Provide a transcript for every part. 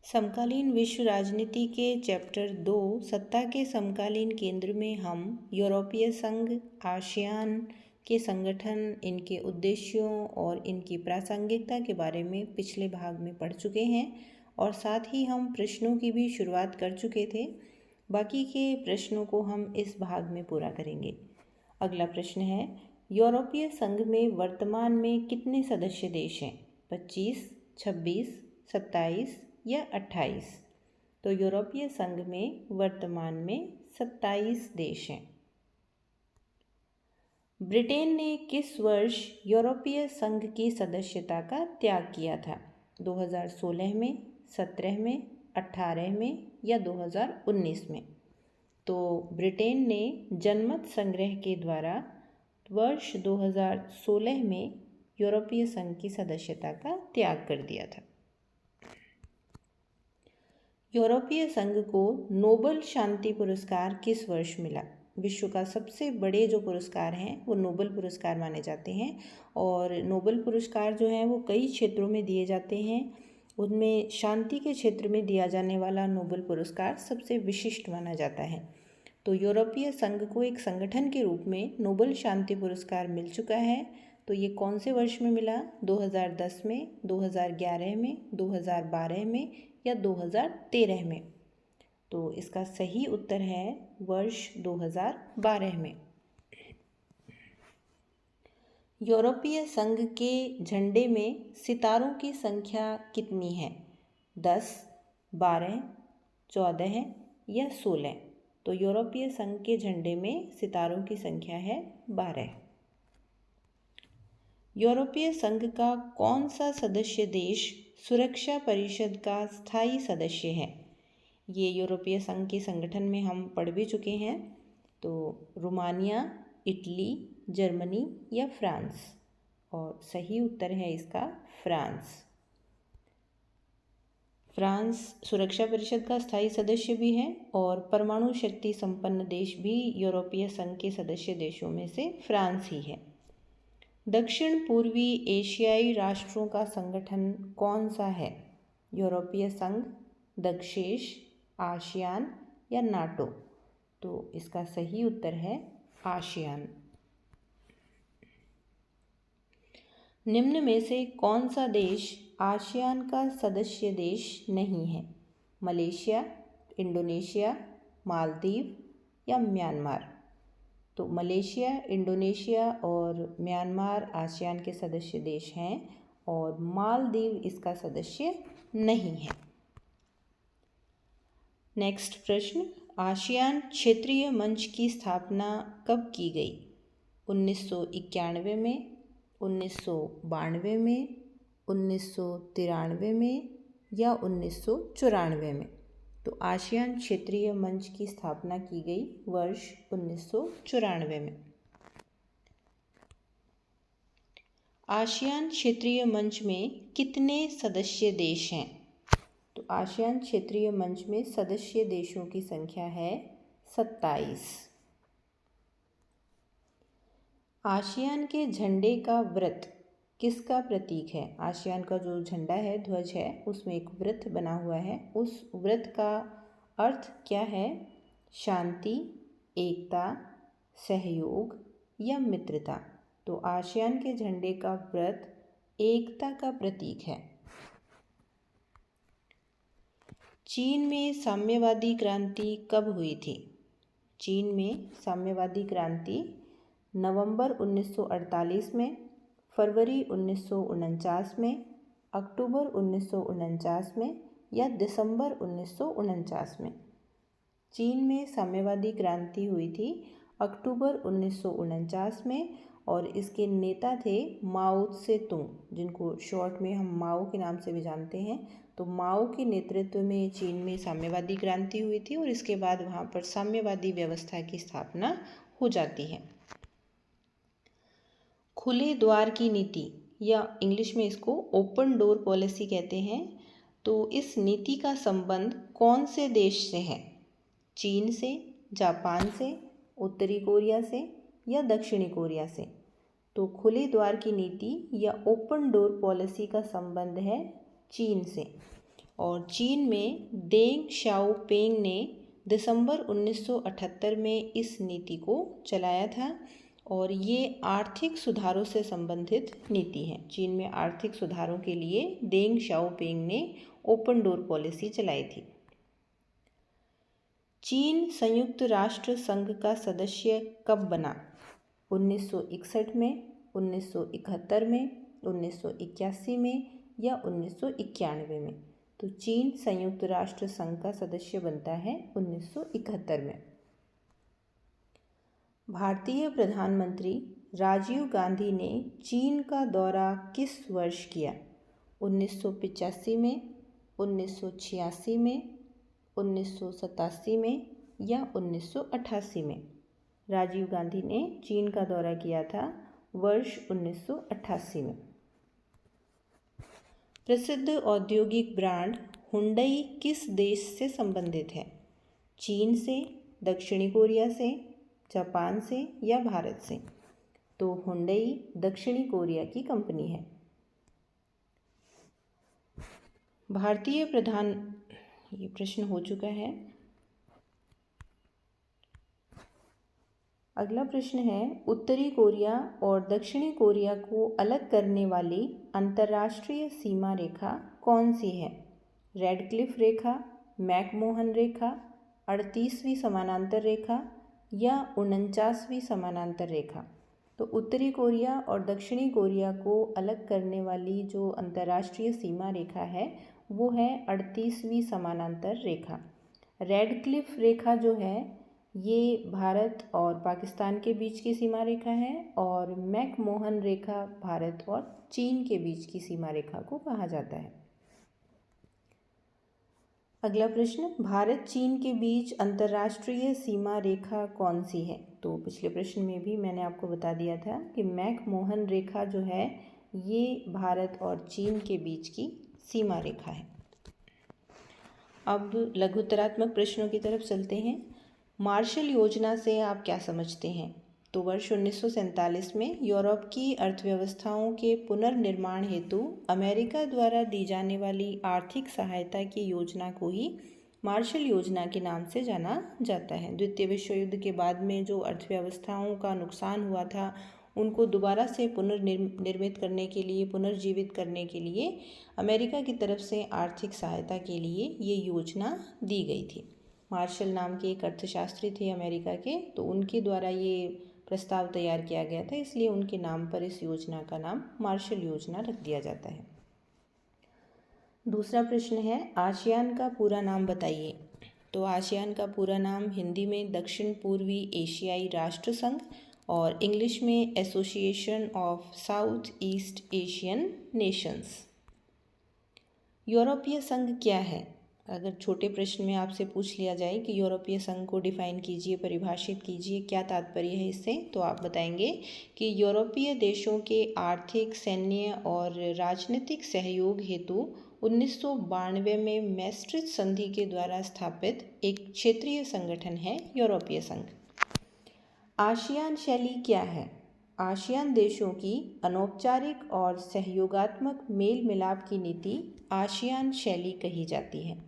समकालीन विश्व राजनीति के चैप्टर 2 सत्ता के समकालीन केंद्र में हम यूरोपीय संघ, आसियान के संगठन, इनके उद्देश्यों और इनकी प्रासंगिकता के बारे में पिछले भाग में पढ़ चुके हैं और साथ ही हम प्रश्नों की भी शुरुआत कर चुके थे। बाकी के प्रश्नों को हम इस भाग में पूरा करेंगे। अगला प्रश्न है, यूरोपीय संघ में वर्तमान में कितने सदस्य देश हैं? 25, 26, 27 या 28? तो यूरोपीय संघ में वर्तमान में 27 देश हैं। ब्रिटेन ने किस वर्ष यूरोपीय संघ की सदस्यता का त्याग किया था? 2016 में, 17 में, 18 में या 2019 में? तो ब्रिटेन ने जनमत संग्रह के द्वारा वर्ष 2016 में यूरोपीय संघ की सदस्यता का त्याग कर दिया था। यूरोपीय संघ को नोबेल शांति पुरस्कार किस वर्ष मिला? विश्व का सबसे बड़े जो पुरस्कार हैं वो नोबेल पुरस्कार माने जाते हैं और नोबेल पुरस्कार जो हैं वो कई क्षेत्रों में दिए जाते हैं। उनमें शांति के क्षेत्र में दिया जाने वाला नोबेल पुरस्कार सबसे विशिष्ट माना जाता है। तो यूरोपीय संघ को एक संगठन के रूप में नोबेल शांति पुरस्कार मिल चुका है। तो ये कौन से वर्ष में मिला? 2010 में, 2011 में, 2012 में या 2013 में? तो इसका सही उत्तर है वर्ष 2012 में। यूरोपीय संघ के झंडे में सितारों की संख्या कितनी है? 10, 12, 14 या 16? तो यूरोपीय संघ के झंडे में सितारों की संख्या है 12। यूरोपीय संघ का कौन सा सदस्य देश सुरक्षा परिषद का स्थायी सदस्य है? ये यूरोपीय संघ के संगठन में हम पढ़ भी चुके हैं। तो रोमानिया, इटली, जर्मनी या फ्रांस? और सही उत्तर है इसका फ्रांस। फ्रांस सुरक्षा परिषद का स्थायी सदस्य भी है और परमाणु शक्ति संपन्न देश भी यूरोपीय संघ के सदस्य देशों में से फ्रांस ही है। दक्षिण पूर्वी एशियाई राष्ट्रों का संगठन कौन सा है? यूरोपीय संघ, दक्षेश, आसियान या नाटो? तो इसका सही उत्तर है आसियान। निम्न में से कौन सा देश आसियान का सदस्य देश नहीं है? मलेशिया, इंडोनेशिया, मालदीव या म्यांमार? तो मलेशिया, इंडोनेशिया और म्यांमार आसियान के सदस्य देश हैं और मालदीव इसका सदस्य नहीं है। नेक्स्ट प्रश्न, आसियान क्षेत्रीय मंच की स्थापना कब की गई? 1991 में, 1992 में, 1993 में या 1994 में? तो आसियान क्षेत्रीय मंच की स्थापना की गई वर्ष 1994 में। आसियान क्षेत्रीय मंच में कितने सदस्य देश हैं? तो आसियान क्षेत्रीय मंच में सदस्य देशों की संख्या है 27। आसियान के झंडे का वृत्त किसका प्रतीक है? आसियान का जो झंडा है, ध्वज है, उसमें एक वृत्त बना हुआ है। उस वृत्त का अर्थ क्या है? शांति, एकता, सहयोग या मित्रता? तो आसियान के झंडे का वृत्त एकता का प्रतीक है। चीन में साम्यवादी क्रांति कब हुई थी? चीन में साम्यवादी क्रांति नवंबर 1948 में, फरवरी 1949 में, अक्टूबर 1949 में या दिसंबर 1949 में? चीन में साम्यवादी क्रांति हुई थी अक्टूबर 1949 में और इसके नेता थे माओ त्से तुंग, जिनको शॉर्ट में हम माओ के नाम से भी जानते हैं। तो माओ के नेतृत्व में चीन में साम्यवादी क्रांति हुई थी और इसके बाद वहाँ पर साम्यवादी व्यवस्था की स्थापना हो जाती है। खुले द्वार की नीति या इंग्लिश में इसको ओपन डोर पॉलिसी कहते हैं। तो इस नीति का संबंध कौन से देश से है? चीन से, जापान से, उत्तरी कोरिया से या दक्षिणी कोरिया से? तो खुले द्वार की नीति या ओपन डोर पॉलिसी का संबंध है चीन से और चीन में देंग शाओपेंग ने दिसंबर 1978 में इस नीति को चलाया था और ये आर्थिक सुधारों से संबंधित नीति है। चीन में आर्थिक सुधारों के लिए देंग शाओपेंग ने ओपन डोर पॉलिसी चलाई थी। चीन संयुक्त राष्ट्र संघ का सदस्य कब बना? 1961 में, 1971 में, 1981 में या 1991 में? तो चीन संयुक्त राष्ट्र संघ का सदस्य बनता है 1971 में। भारतीय प्रधानमंत्री राजीव गांधी ने चीन का दौरा किस वर्ष किया? 1985 में, 1986 में, 1987 में या 1988 में? राजीव गांधी ने चीन का दौरा किया था वर्ष 1988 में। प्रसिद्ध औद्योगिक ब्रांड हुंडई किस देश से संबंधित है? चीन से, दक्षिणी कोरिया से, जापान से या भारत से? तो हुंडई दक्षिणी कोरिया की कंपनी है। ये प्रश्न हो चुका है। अगला प्रश्न है, उत्तरी कोरिया और दक्षिणी कोरिया को अलग करने वाली अंतर्राष्ट्रीय सीमा रेखा कौन सी है? रेडक्लिफ रेखा, मैकमोहन रेखा, 38वीं समानांतर रेखा या 49वीं समानांतर रेखा? तो उत्तरी कोरिया और दक्षिणी कोरिया को अलग करने वाली जो अंतर्राष्ट्रीय सीमा रेखा है वो है 38वीं समानांतर रेखा। रेडक्लिफ रेखा जो है ये भारत और पाकिस्तान के बीच की सीमा रेखा है और मैकमोहन रेखा भारत और चीन के बीच की सीमा रेखा को कहा जाता है। अगला प्रश्न, भारत चीन के बीच अंतर्राष्ट्रीय सीमा रेखा कौन सी है? तो पिछले प्रश्न में भी मैंने आपको बता दिया था कि मैकमोहन रेखा जो है ये भारत और चीन के बीच की सीमा रेखा है। अब लघुत्तरात्मक प्रश्नों की तरफ चलते हैं। मार्शल योजना से आप क्या समझते हैं? तो वर्ष 1947 में यूरोप की अर्थव्यवस्थाओं के पुनर्निर्माण हेतु अमेरिका द्वारा दी जाने वाली आर्थिक सहायता की योजना को ही मार्शल योजना के नाम से जाना जाता है। द्वितीय विश्व युद्ध के बाद में जो अर्थव्यवस्थाओं का नुकसान हुआ था उनको दोबारा से पुनर्निर्मित करने के लिए, पुनर्जीवित करने के लिए अमेरिका की तरफ से आर्थिक सहायता के लिए ये योजना दी गई थी। मार्शल नाम के एक अर्थशास्त्री थे अमेरिका के, तो उनके द्वारा ये प्रस्ताव तैयार किया गया था, इसलिए उनके नाम पर इस योजना का नाम मार्शल योजना रख दिया जाता है। दूसरा प्रश्न है, आसियान का पूरा नाम बताइए। तो आसियान का पूरा नाम हिंदी में दक्षिण पूर्वी एशियाई राष्ट्र संघ और इंग्लिश में association of south east Asian Nations. यूरोपीय संघ क्या है? अगर छोटे प्रश्न में आपसे पूछ लिया जाए कि यूरोपीय संघ को डिफाइन कीजिए, परिभाषित कीजिए, क्या तात्पर्य है इससे, तो आप बताएंगे कि यूरोपीय देशों के आर्थिक, सैन्य और राजनीतिक सहयोग हेतु 1992 में मैस्ट्रिच संधि के द्वारा स्थापित एक क्षेत्रीय संगठन है यूरोपीय संघ। आसियान शैली क्या है? आसियान देशों की अनौपचारिक और सहयोगात्मक मेल मिलाप की नीति आसियान शैली कही जाती है।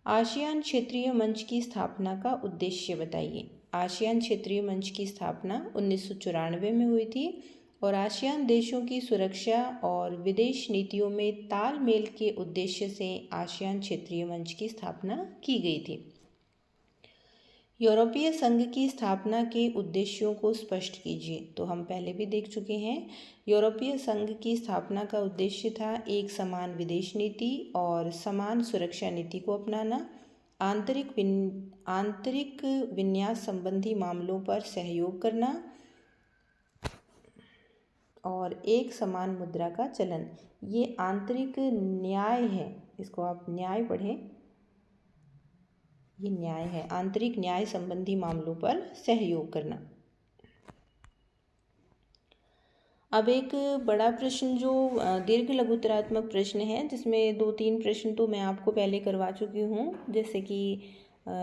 आसियान क्षेत्रीय मंच की स्थापना का उद्देश्य बताइए। आसियान क्षेत्रीय मंच की स्थापना 1994 में हुई थी और आसियान देशों की सुरक्षा और विदेश नीतियों में तालमेल के उद्देश्य से आसियान क्षेत्रीय मंच की स्थापना की गई थी। यूरोपीय संघ की स्थापना के उद्देश्यों को स्पष्ट कीजिए। तो हम पहले भी देख चुके हैं, यूरोपीय संघ की स्थापना का उद्देश्य था एक समान विदेश नीति और समान सुरक्षा नीति को अपनाना, आंतरिक विन्यास संबंधी मामलों पर सहयोग करना और एक समान मुद्रा का चलन। ये आंतरिक न्याय है, इसको आप न्याय पढ़ें, ये न्याय है, आंतरिक न्याय संबंधी मामलों पर सहयोग करना। अब एक बड़ा प्रश्न जो दीर्घ लघुत्तरात्मक प्रश्न है, जिसमें 2-3 प्रश्न तो मैं आपको पहले करवा चुकी हूँ, जैसे कि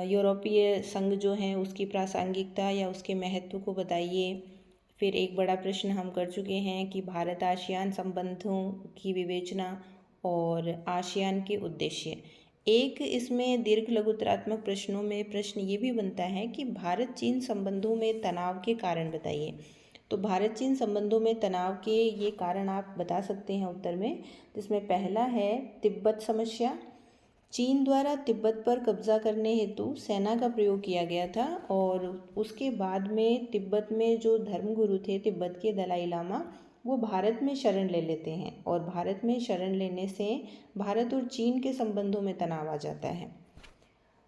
यूरोपीय संघ जो है उसकी प्रासंगिकता या उसके महत्व को बताइए। फिर एक बड़ा प्रश्न हम कर चुके हैं कि भारत आसियान संबंधों की विवेचना और आसियान के उद्देश्य। एक इसमें दीर्घ लघुत्तरात्मक प्रश्नों में प्रश्न ये भी बनता है कि भारत चीन संबंधों में तनाव के कारण बताइए। तो भारत चीन संबंधों में तनाव के ये कारण आप बता सकते हैं उत्तर में, जिसमें पहला है तिब्बत समस्या। चीन द्वारा तिब्बत पर कब्जा करने हेतु सेना का प्रयोग किया गया था और उसके बाद में तिब्बत में जो धर्मगुरु थे तिब्बत के दलाई लामा, वो भारत में शरण ले लेते हैं और भारत में शरण लेने से भारत और चीन के संबंधों में तनाव आ जाता है।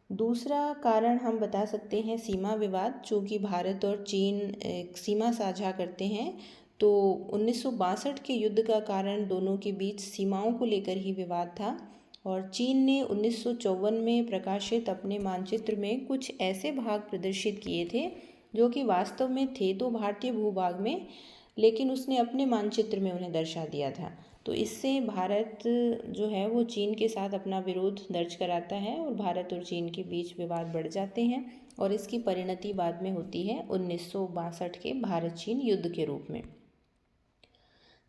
दूसरा कारण हम बता सकते हैं सीमा विवाद, चूँकि भारत और चीन एक सीमा साझा करते हैं, तो 1962 के युद्ध का कारण दोनों के बीच सीमाओं को लेकर ही विवाद था और चीन ने 1954 में प्रकाशित अपने मानचित्र में कुछ ऐसे भाग प्रदर्शित किए थे जो कि वास्तव में थे तो भारतीय भूभाग में, लेकिन उसने अपने मानचित्र में उन्हें दर्शा दिया था। तो इससे भारत जो है वो चीन के साथ अपना विरोध दर्ज कराता है और भारत और चीन के बीच विवाद बढ़ जाते हैं और इसकी परिणति बाद में होती है 1962 के भारत चीन युद्ध के रूप में।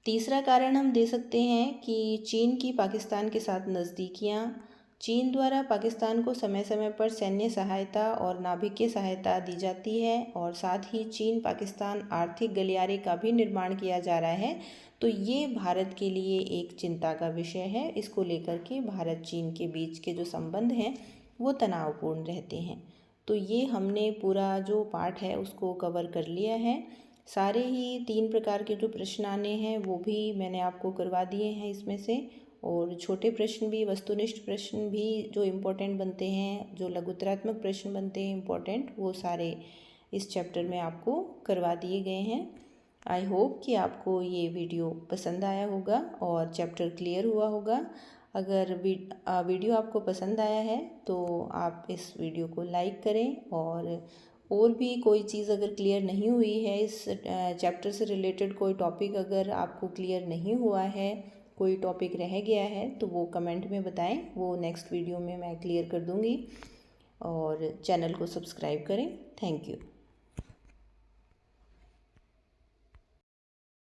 तीसरा कारण हम दे सकते हैं कि चीन की पाकिस्तान के साथ नज़दीकियाँ। चीन द्वारा पाकिस्तान को समय समय पर सैन्य सहायता और नाभिकीय सहायता दी जाती है और साथ ही चीन पाकिस्तान आर्थिक गलियारे का भी निर्माण किया जा रहा है। तो ये भारत के लिए एक चिंता का विषय है। इसको लेकर के भारत चीन के बीच के जो संबंध हैं वो तनावपूर्ण रहते हैं। तो ये हमने पूरा जो पाठ है उसको कवर कर लिया है। सारे ही 3 प्रकार के जो प्रश्न आने हैं वो भी मैंने आपको करवा दिए हैं इसमें से, और छोटे प्रश्न भी, वस्तुनिष्ठ प्रश्न भी जो इम्पोर्टेंट बनते हैं, जो लघुत्तरात्मक प्रश्न बनते हैं इम्पोर्टेंट, वो सारे इस चैप्टर में आपको करवा दिए गए हैं। आई होप कि आपको ये वीडियो पसंद आया होगा और चैप्टर क्लियर हुआ होगा। अगर वीडियो आपको पसंद आया है तो आप इस वीडियो को लाइक करें और भी कोई चीज़ अगर क्लियर नहीं हुई है, इस चैप्टर से रिलेटेड कोई टॉपिक अगर आपको क्लियर नहीं हुआ है, कोई टॉपिक रह गया है, तो वो कमेंट में बताएं, वो नेक्स्ट वीडियो में मैं क्लियर कर दूँगी। और चैनल को सब्सक्राइब करें। Thank you.